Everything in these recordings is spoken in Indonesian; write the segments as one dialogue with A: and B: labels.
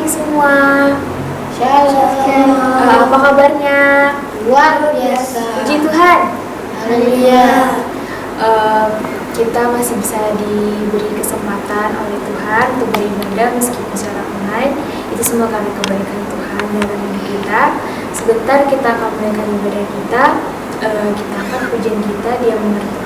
A: semua.
B: Shalom.
A: Apa kabarnya?
B: Luar biasa.
A: Puji Tuhan.
B: Haleluya.
A: Kita masih bisa diberi kesempatan oleh Tuhan untuk beribadah meskipun secara online. Itu semua karena kebaikan Tuhan dalam hidup kita. Sebentar kita akan mulai ibadah kita. Kita akan pujian kita, Dia mengerti.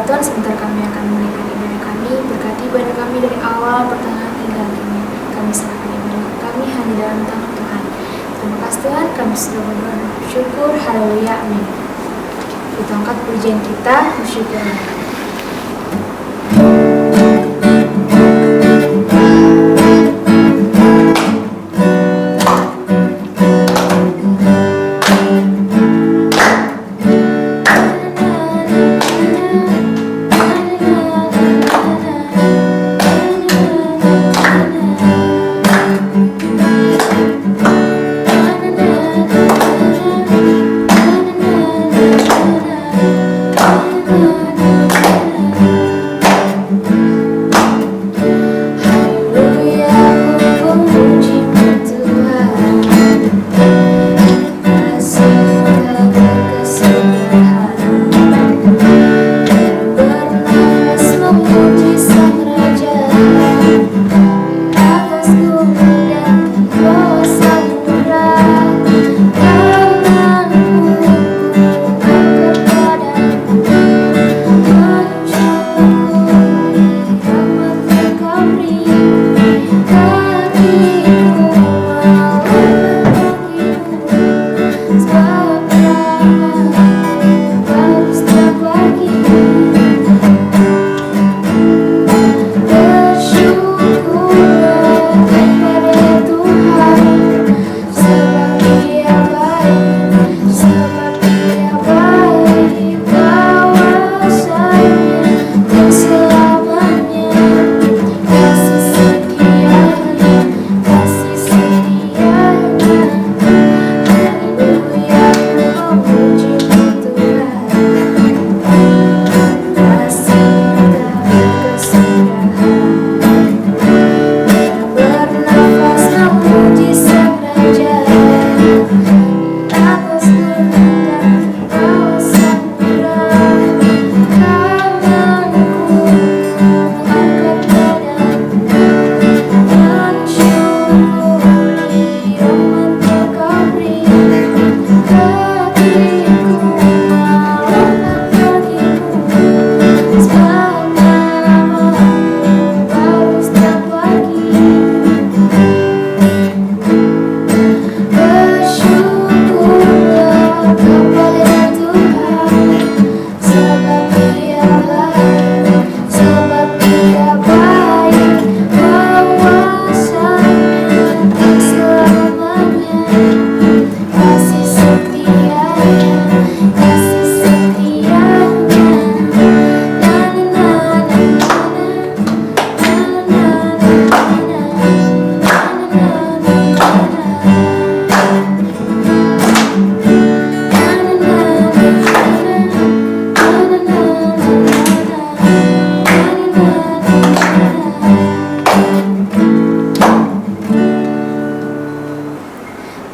A: Tuhan, sebentar kami akan menaikkan ibadah kami. Berkati ibadah kami dari awal, pertengahan hingga akhirnya. Kami serahkan ibadah kami hanya dalam tangan Tuhan. Terima kasih Tuhan, kami sudah berdoa dan bersyukur. Haleluya, amin. di tongkat pujian kita, bersyukur.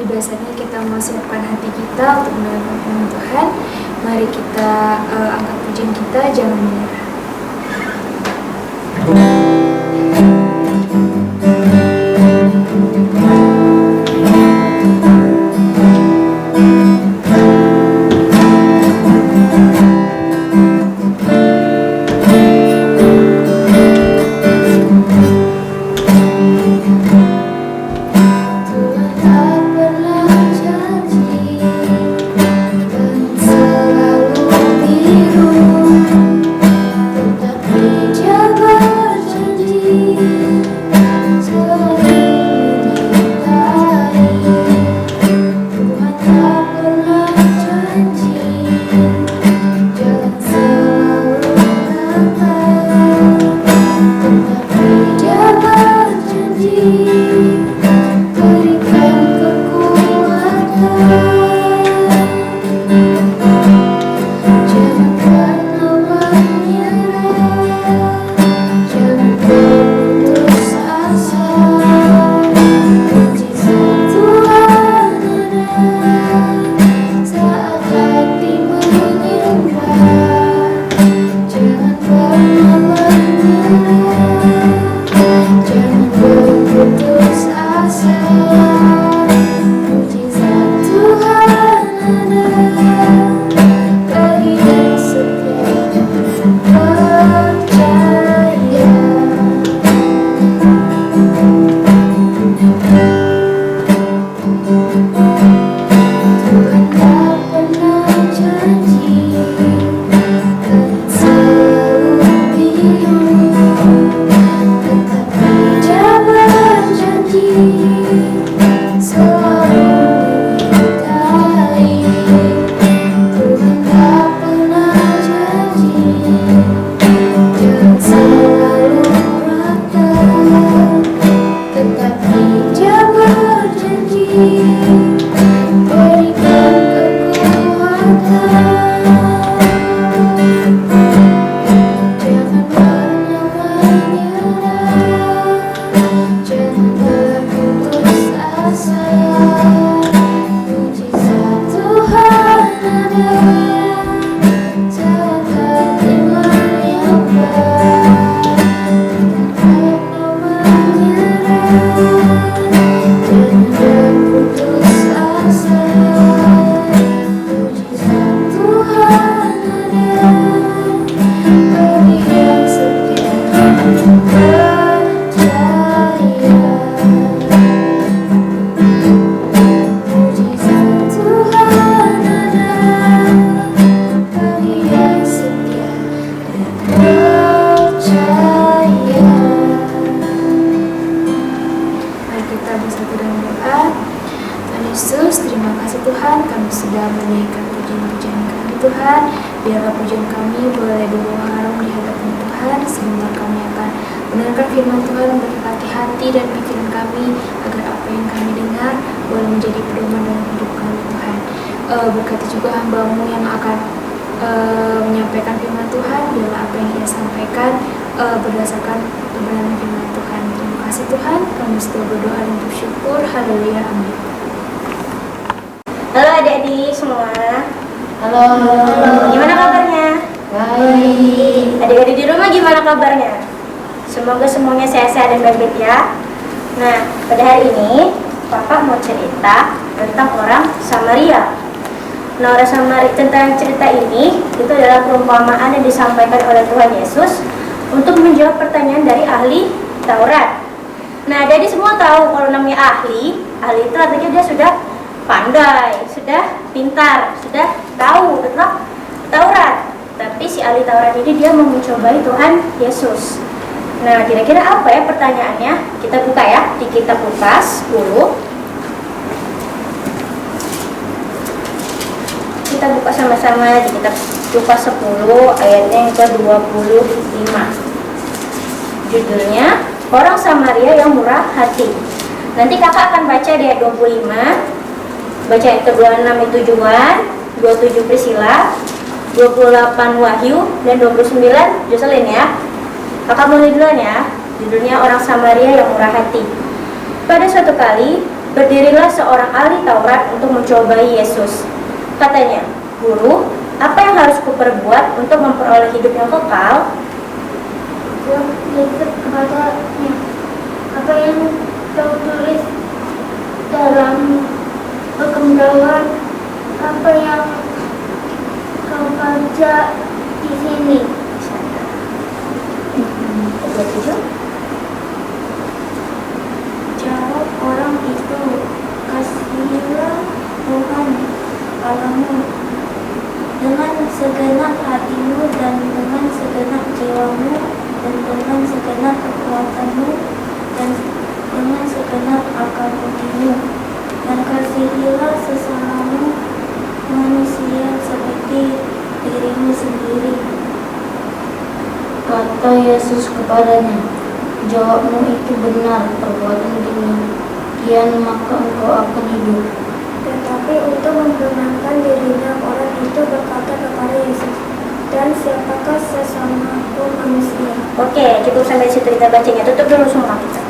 A: Biasanya kita mempersiapkan hati kita untuk mendengarkan firman Tuhan. Mari kita angkat pujian kita, jangan menyerah.
B: Selalu biru
A: Tuhan. Biarlah pujian kami boleh dibawa harum di hadapan Tuhan. Sebentar kami akan mendengarkan firman Tuhan, memberkati hati dan pikiran kami, agar apa yang kami dengar boleh menjadi pedoman dalam hidup kami Tuhan. Berkati juga hamba-Mu yang akan menyampaikan firman Tuhan. Biarlah apa yang ia sampaikan berdasarkan kebenaran firman Tuhan. Terima kasih Tuhan, kami sudah berdoa dan bersyukur. Haleluya, amin.
C: Halo adik-adik semua.
B: Halo.
C: Gimana kabarnya?
B: Baik.
C: Adik-adik di rumah gimana kabarnya? Semoga semuanya sehat-sehat dan baik-baik ya. Nah, pada hari ini Papa mau cerita tentang orang Samaria. Nah, orang Samaria, tentang cerita ini itu adalah perumpamaan yang disampaikan oleh Tuhan Yesus untuk menjawab pertanyaan dari ahli Taurat. Nah, jadi semua tahu kalau namanya ahli itu artinya dia sudah pandai, sudah pintar, sudah tahu tentang Taurat. Tapi si ahli Taurat ini dia mau mencobai Tuhan Yesus. Nah, kira-kira apa ya pertanyaannya? Kita buka ya di kitab Lukas 10. Kita buka sama-sama di kitab Lukas 10 ayatnya yang ke-25. Judulnya Orang Samaria yang Murah Hati. Nanti kakak akan baca di ayat 25, baca ayat ke-26 itu Juan, 27 Priscila, 28 Wahyu, dan 29 Jocelyn ya. Kakak mulai duluan ya. Judulnya Orang Samaria yang Murah Hati. Pada suatu kali, berdirilah seorang ahli Taurat untuk mencobai Yesus. Katanya, "Guru, apa yang harus kuperbuat untuk memperoleh hidup yang kekal?"
B: Yesus kepadanya, apa yang kau tulis dalam perkembangan, apa yang kau baca di sini?
D: Jawab orang itu, "Kasihilah Tuhan Allahmu dengan segenap hatimu dan dengan segenap jiwamu dan dengan segenap kekuatanmu dan dengan segenap akal budimu, dan kasihilah sesamamu manusia seperti dirimu sendiri."
B: Kata Yesus kepadanya, "Jawabmu itu benar, perbuatan demikian maka engkau akan hidup."
D: Tetapi untuk membenarkan dirinya, orang itu berkata kepada Yesus, "Dan siapakah sesamaku manusia?"
C: Oke, cukup sampai situ kita bacanya. Tutup dulu semua kita.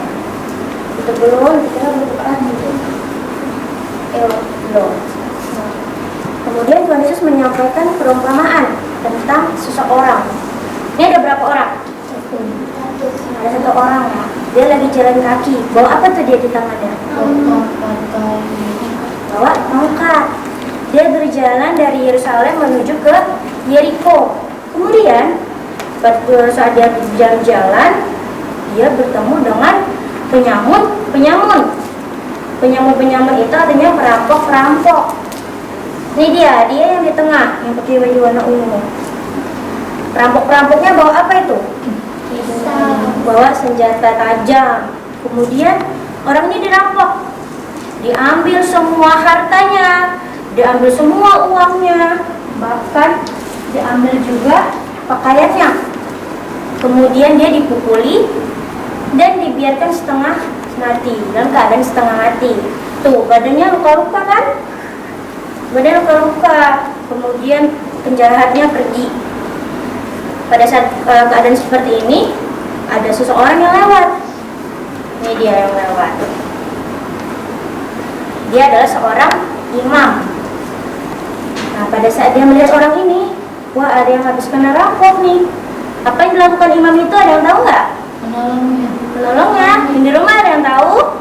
C: Tutup dulu, nanti kita berdoa gitu. Belum. Kemudian Tuhan Yesus menyampaikan perumpamaan tentang seseorang. Ini ada berapa orang? Ada satu orang ya. Dia lagi jalan kaki. Bawa apa tuh dia di tangannya? Bawa tongkat. Dia berjalan dari Yerusalem menuju ke Yeriko. Kemudian pada saat dia jalan-jalan, dia bertemu dengan penyamun. Penyamun itu artinya perampok. Ini dia yang di tengah, yang pakai baju warna ungu. Perampok-perampoknya bawa apa itu? Bawa senjata tajam. Kemudian orang ini dirampok. Diambil semua hartanya, diambil semua uangnya, bahkan diambil juga pakaiannya. Kemudian dia dipukuli dan dibiarkan setengah mati, dalam keadaan setengah mati. Tuh, badannya luka-luka kan? Badan luka-luka. Kemudian penjahatnya pergi. Pada saat keadaan seperti ini, ada seseorang yang lewat. Ini dia yang lewat. Dia adalah seorang imam. Nah, pada saat dia melihat orang ini, wah, ada yang habis kena rampok nih. Apa yang dilakukan imam itu, ada yang tahu nggak? Menolongnya. Di rumah ada yang tahu?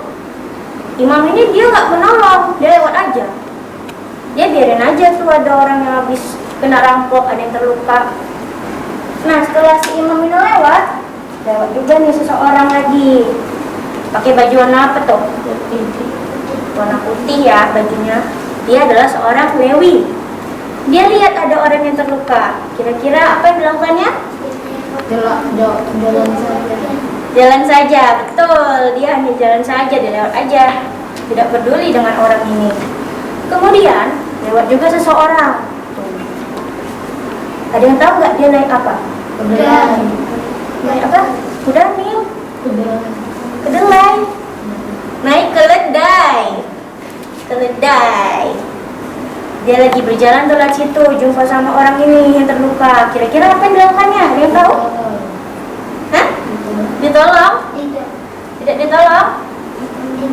C: Imam ini dia nggak menolong, dia lewat aja. Dia biarin aja tuh ada orang yang habis kena rampok, ada yang terluka. Nah, setelah si imam ini lewat juga nih seseorang lagi. Pakai baju warna apa tuh? Warna putih ya bajunya. Dia adalah seorang Lewi. Dia lihat ada orang yang terluka. Kira-kira apa yang dilakukannya? Jalan saja, betul. Dia hanya jalan saja, dia lewat aja. Tidak peduli dengan orang ini. Kemudian lewat juga seseorang. Ada yang tahu nggak dia naik apa?
B: Kedelai.
C: Naik apa? Kuda Mil?
B: Kedelai.
C: Kedelai. Naik keledai. Keledai. Dia lagi berjalan lewat situ, jumpa sama orang ini yang terluka. Kira-kira apa yang dilakukannya? Ada yang tahu? Hah? Ditolong?
D: Tidak.
C: Tidak ditolong?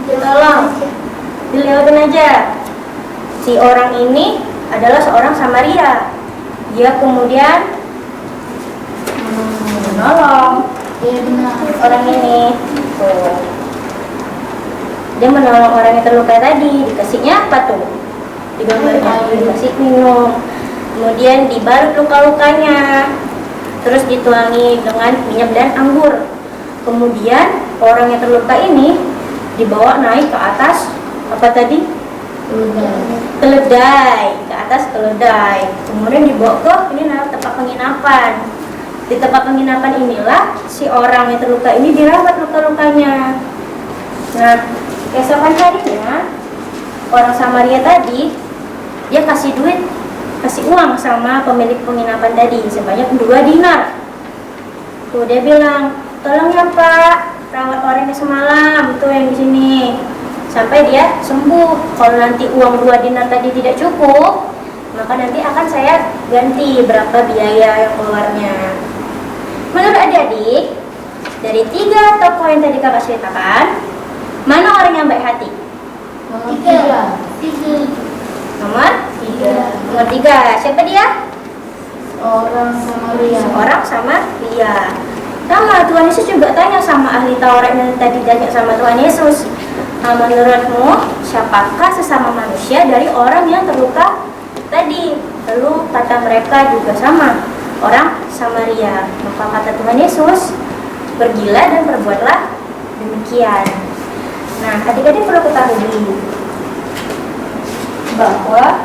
C: Ditolong. Dilewatin aja. Si orang ini adalah seorang Samaria. Dia kemudian menolong
B: Iya benar.
C: orang ini. Tuh. Dia menolong orang yang terluka tadi. Dikasihnya apa tuh? Di gambarnya dikasih minum. Kemudian dibalut luka-lukanya. Terus dituangi dengan minyak dan anggur. Kemudian orang yang terluka ini dibawa naik ke atas apa tadi? Keledai, ke atas keledai. Kemudian dibawa ke ini tempat penginapan. Di tempat penginapan inilah si orang yang terluka ini dirawat luka-lukanya. Nah, keesokan harinya orang Samaria tadi dia kasih duit, kasih uang sama pemilik penginapan tadi sebanyak 2 dinar. Tuh dia bilang, tolong ya Pak, rawat orang yang semalam tuh yang di sini sampai dia sembuh. Kalau nanti uang 2 dinar tadi tidak cukup, maka nanti akan saya ganti berapa biaya yang keluarnya. Menurut adik-adik, dari 3 tokoh yang tadi kakak ceritakan, mana orang yang baik hati?
B: Tiga.
C: Nomor 3. Nomor 3, siapa dia?
B: Orang Samaria.
C: Seorang Samaria. Sama Tuhan Yesus juga tanya sama ahli Taurat yang tadi tanya sama Tuhan Yesus. Nah, menurutmu siapakah sesama manusia dari orang yang terluka tadi? Lalu kata mereka juga sama, orang Samaria. Maka kata Tuhan Yesus, pergilah dan perbuatlah demikian. Nah, adik-adik perlu ketahui bahwa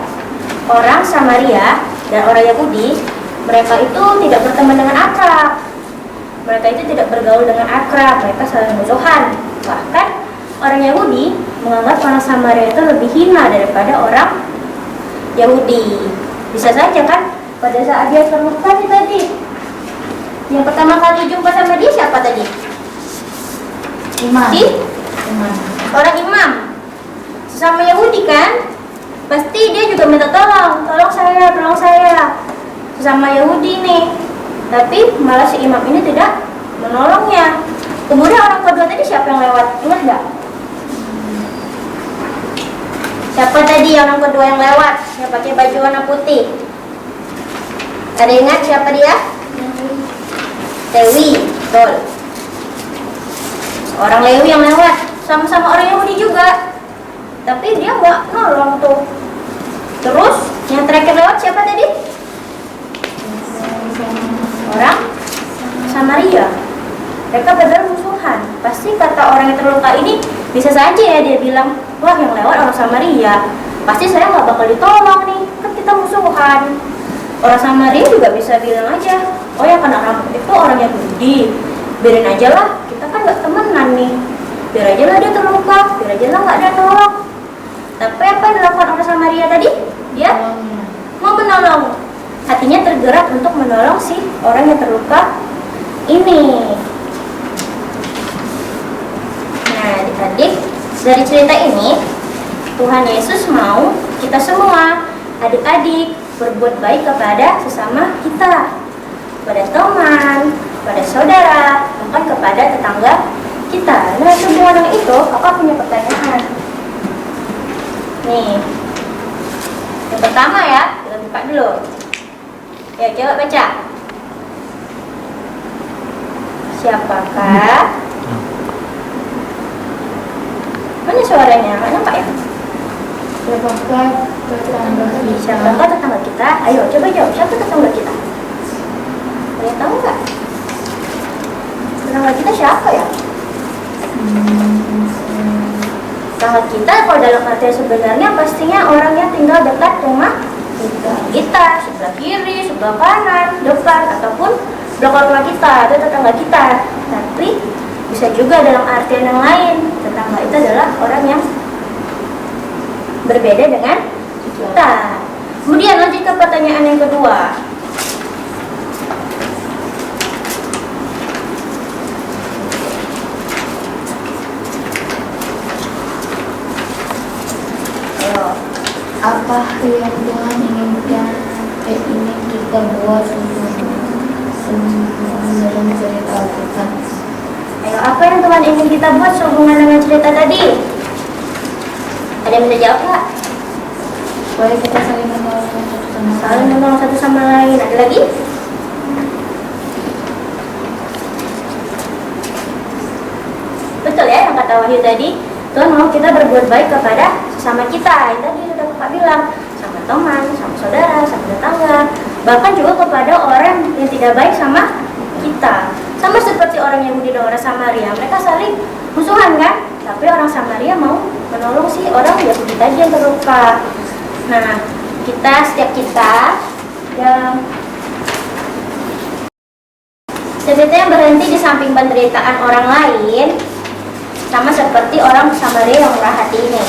C: orang Samaria dan orang Yahudi, mereka itu tidak berteman dengan akrab. Mereka itu tidak bergaul dengan akrab, mereka saling musuhan. Bahkan orang Yahudi menganggap orang Samaria itu lebih hina daripada orang Yahudi. Bisa saja kan, pada saat dia terluka tadi, yang pertama kali jumpa sama dia siapa tadi?
B: Imam.
C: Orang imam. Sesama Yahudi kan? Pasti dia juga minta tolong saya, tolong saya. Sesama Yahudi nih. Tapi malah si imam ini tidak menolongnya. Kemudian orang kedua tadi siapa yang lewat? Ingat nggak? Siapa tadi orang kedua yang lewat? Yang pakai baju warna putih? Ada ingat siapa dia? Lewi, betul. Orang Lewi yang lewat, sama-sama orang Yahudi juga. Tapi dia nggak nolong tuh. Terus yang terakhir lewat siapa tadi? Orang Samaria. Mereka benar musuhan. Pasti kata orang yang terluka ini bisa saja ya dia bilang, wah yang lewat orang Samaria, pasti saya nggak bakal ditolong nih, kan kita musuhan. Orang Samaria juga bisa bilang aja, oh ya karena orang itu orang Yahudi, biarin aja lah, kita kan nggak temenan nih, biar aja lah dia terluka, biar aja lah nggak ada tolong. Tapi apa yang dilakukan orang Samaria tadi? Dia mau menolong. Hatinya tergerak untuk menolong si orang yang terluka ini. Nah, adik-adik, dari cerita ini Tuhan Yesus mau kita semua, adik-adik, berbuat baik kepada sesama kita, kepada teman, kepada saudara, bahkan kepada tetangga kita. Nah, semua orang itu, kakak punya pertanyaan. Nih, yang pertama ya, kita buka dulu. Ya, coba baca. Siapakah? Mana suaranya? Nggak nampak ya?
B: Siapakah tetangga kita?
C: Siapakah tetangga kita? Ayo, coba jawab. Siapa tetangga kita? Ada yang tahu nggak? Tetangga kita siapa ya? Tetangga kita kalau dalam arti sebenarnya pastinya orang yang tinggal dekat rumah kita, sebelah kiri, sebelah kanan, depan, ataupun belakang rumah kita, itu tetangga kita. Tapi bisa juga dalam artian yang lain, tetangga itu adalah orang yang berbeda dengan kita. Kemudian lanjut ke pertanyaan yang kedua.
B: Itu yang Tuhan inginkan, ini kita buat semua dalam cerita Alkitab.
C: Ayo, apa yang Tuhan ingin kita buat sehubungan dengan cerita tadi? Ada yang bisa jawab nggak?
B: Supaya kita saling menolong satu sama lain.
C: Saling menolong satu sama lain. Ada lagi? Betul ya yang kata Wahyu tadi. Tuhan mau kita berbuat baik kepada sesama kita. Yang tadi sudah Bapak bilang, sama teman, sama saudara, sama tetangga, bahkan juga kepada orang yang tidak baik sama kita. Sama seperti orang Yahudi dan orang Samaria, mereka saling musuhan kan? Tapi orang Samaria mau menolong si orang Yahudi tadi yang terluka. Nah, setiap kita yang berhenti di samping penderitaan orang lain, sama seperti orang Samaria yang murah hati ini.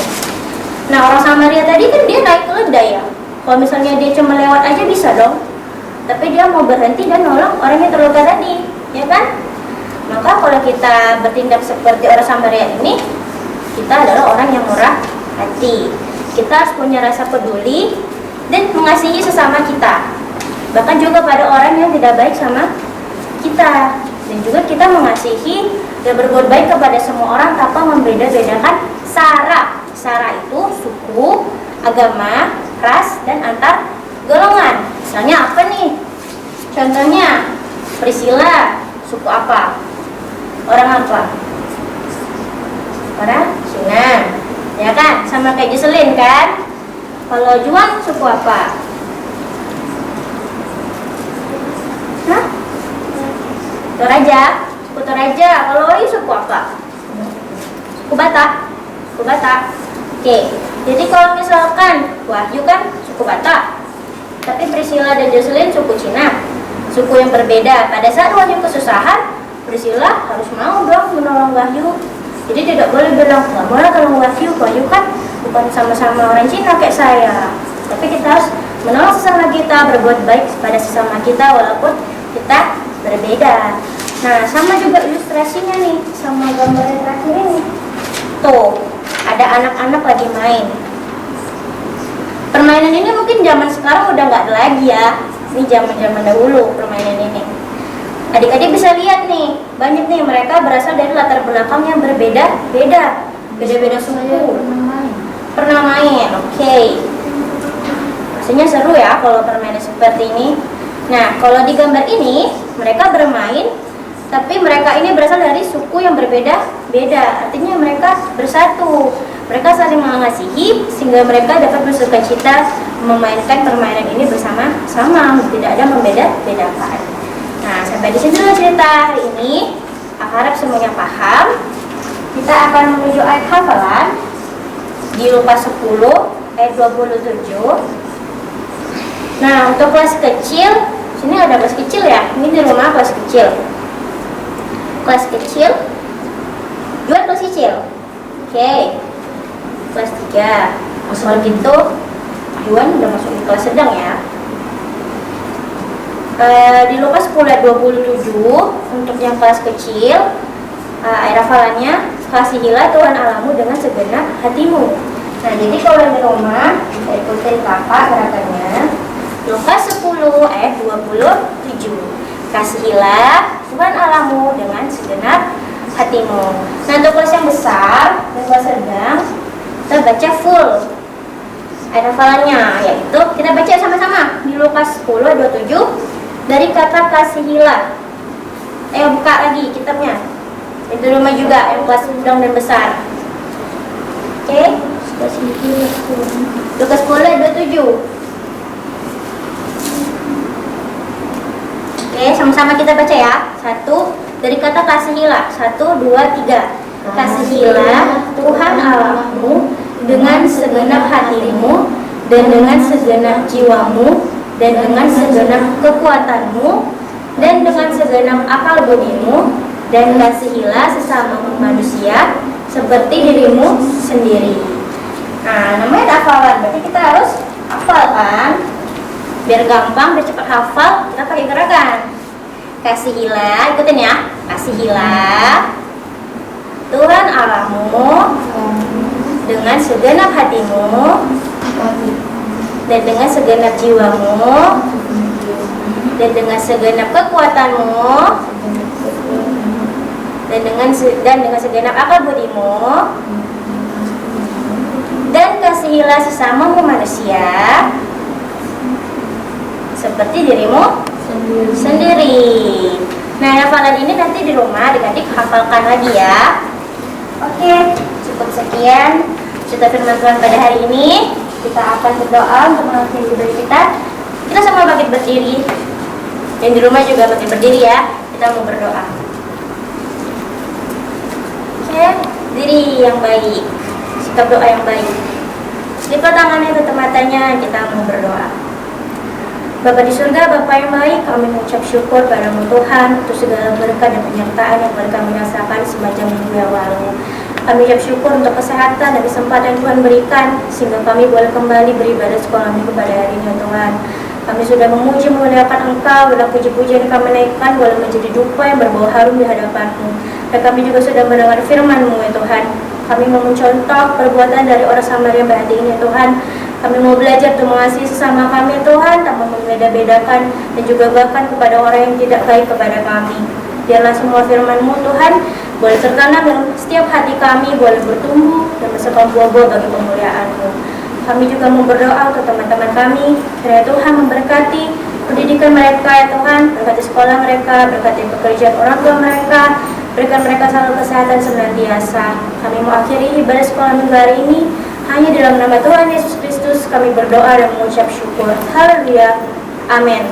C: Nah, orang Samaria tadi kan dia naik keledai ya. Kalau misalnya dia cuma lewat aja bisa dong. Tapi dia mau berhenti dan nolong orang yang terluka tadi, ya kan? Maka kalau kita bertindak seperti orang Samaria ini, kita adalah orang yang murah hati. Kita harus punya rasa peduli dan mengasihi sesama kita. Bahkan juga pada orang yang tidak baik sama kita. Dan juga kita mengasihi dan berbuat baik kepada semua orang tanpa membeda-bedakan sara. Sara itu suku, agama, ras, dan antar golongan. Misalnya apa nih? Contohnya, Priscilla, suku apa? Orang apa? Orang Cina, ya kan? Sama kayak Jocelyn kan? Kalau Juan, suku apa? Hah? Toraja, suku Toraja. Kalau Wahyu suku apa? Suku Batak. Suku Batak. Oke. Jadi kalau misalkan Wahyu kan suku Batak, tapi Priscilla dan Jocelyn suku Cina, suku yang berbeda. Pada saat Wahyu kesusahan, Priscilla harus mau dong menolong Wahyu. Jadi tidak boleh bilang nggak boleh tolong Wahyu. Wahyu kan bukan sama-sama orang Cina kayak saya. Tapi kita harus menolong sesama kita, berbuat baik pada sesama kita walaupun kita berbeda. Nah, sama juga ilustrasinya nih, sama gambar yang terakhir ini. Tuh, ada anak-anak lagi main. Permainan ini mungkin zaman sekarang udah nggak ada lagi ya. Ini zaman-zaman dahulu permainan ini. Adik-adik bisa lihat nih, banyak nih mereka berasal dari latar belakang yang berbeda-beda. Beda-beda suku. Pernah main, oke. Rasanya seru ya kalau permainan seperti ini. Nah, kalau di gambar ini, mereka bermain, tapi mereka ini berasal dari suku yang berbeda-beda. Artinya mereka bersatu. Mereka saling mengasihi, sehingga mereka dapat bersukacita memainkan permainan ini bersama-sama. Tidak ada membeda-bedakan. Nah, sampai di sini dulu cerita hari ini. Aku harap semuanya paham. Kita akan menuju ayat hafalan di Lukas 10 ayat 27. Nah, untuk kelas kecil, sini ada kelas kecil ya. Ini di rumah kelas kecil. Kelas kecil, Juan kelas kecil. Oke. Kelas 3. Kalau gitu, Juan udah masuk di kelas sedang ya. Di Lukas 10 ayat 27 untuk yang kelas kecil, ayat hafalannya, kasihilah Tuhan Allahmu dengan segenap hatimu. Nah, jadi kalau di rumah bisa ikutin kakak gerakannya. Lukas 10 ayat 27. Kasihilah Tuhan Allahmu dengan segenap hatimu. Nah, untuk kelas yang besar dan kelas sedang, kita baca full ayat hafalannya, yaitu kita baca sama-sama di Lukas 10 ayat 27 dari kata kasihilah. Ayo buka lagi kitabnya. Itu rumah juga yang kelas sedang dan besar. Oke? Lukas 10 ayat 27. Oke, sama-sama kita baca ya. 1 dari kata kasihilah. 1, 2, 3. Kasihilah Tuhan Allahmu dengan segenap hatimu dan dengan segenap jiwamu dan dengan segenap kekuatanmu dan dengan segenap akal budimu, dan kasihilah sesama manusia seperti dirimu sendiri. Nah, namanya hafalan, berarti kita harus hafal kan? Biar gampang, biar cepat hafal, kita pakai gerakan. Kasihilah, ikutin ya. Kasihilah Tuhan Allahmu dengan segenap hatimu dan dengan segenap jiwamu, dan dengan segenap kekuatanmu, dan dengan segenap akal budimu, dan kasihilah sesamamu manusia seperti dirimu sendiri. Nah, hafalan ini nanti di rumah adik-adik hafalkan lagi ya. Oke, cukup sekian cerita firman Tuhan pada hari ini. Kita akan berdoa untuk mengakhiri ibadah kita. Kita semua bangkit berdiri. Yang di rumah juga bangkit berdiri ya. Kita mau berdoa. Oke, diri yang baik, sikap doa yang baik. Lipat tangannya, tutup matanya, kita mau berdoa. Bapa di surga, Bapa yang baik, kami mengucap syukur padamu Tuhan untuk segala berkat dan penyertaan yang boleh kami rasakan semacam minggu yang lalu. Kami ucap syukur untuk kesehatan dan kesempatan Tuhan berikan, sehingga kami boleh kembali beribadah sekolah minggu pada hari ini, Tuhan. Kami sudah memuji memuliakan Engkau, dan puji-pujian yang kami naikkan boleh menjadi dupa yang berbau harum di hadapan-Mu. Dan kami juga sudah mendengar firman-Mu, ya Tuhan. Kami mau mencontoh perbuatan dari orang Samaria berhati ini, ya Tuhan. Kami mau belajar untuk mengasihi sesama kami, Tuhan, tanpa membeda-bedakan, dan juga bahkan kepada orang yang tidak baik kepada kami. Biarlah semua firman-Mu, Tuhan, boleh tertanam dalam setiap hati kami, boleh bertumbuh dan menghasilkan buah-buah bagi kemuliaan-Mu. Kami juga mau berdoa untuk teman-teman kami, kiranya Tuhan memberkati pendidikan mereka, ya Tuhan, berkati sekolah mereka, berkati pekerjaan orang tua mereka, berikan mereka selalu kesehatan senantiasa. Kami mau akhiri ibadah sekolah minggu hari ini hanya dalam nama Tuhan Yesus Kristus kami berdoa dan mengucap syukur. Haleluya. Amin.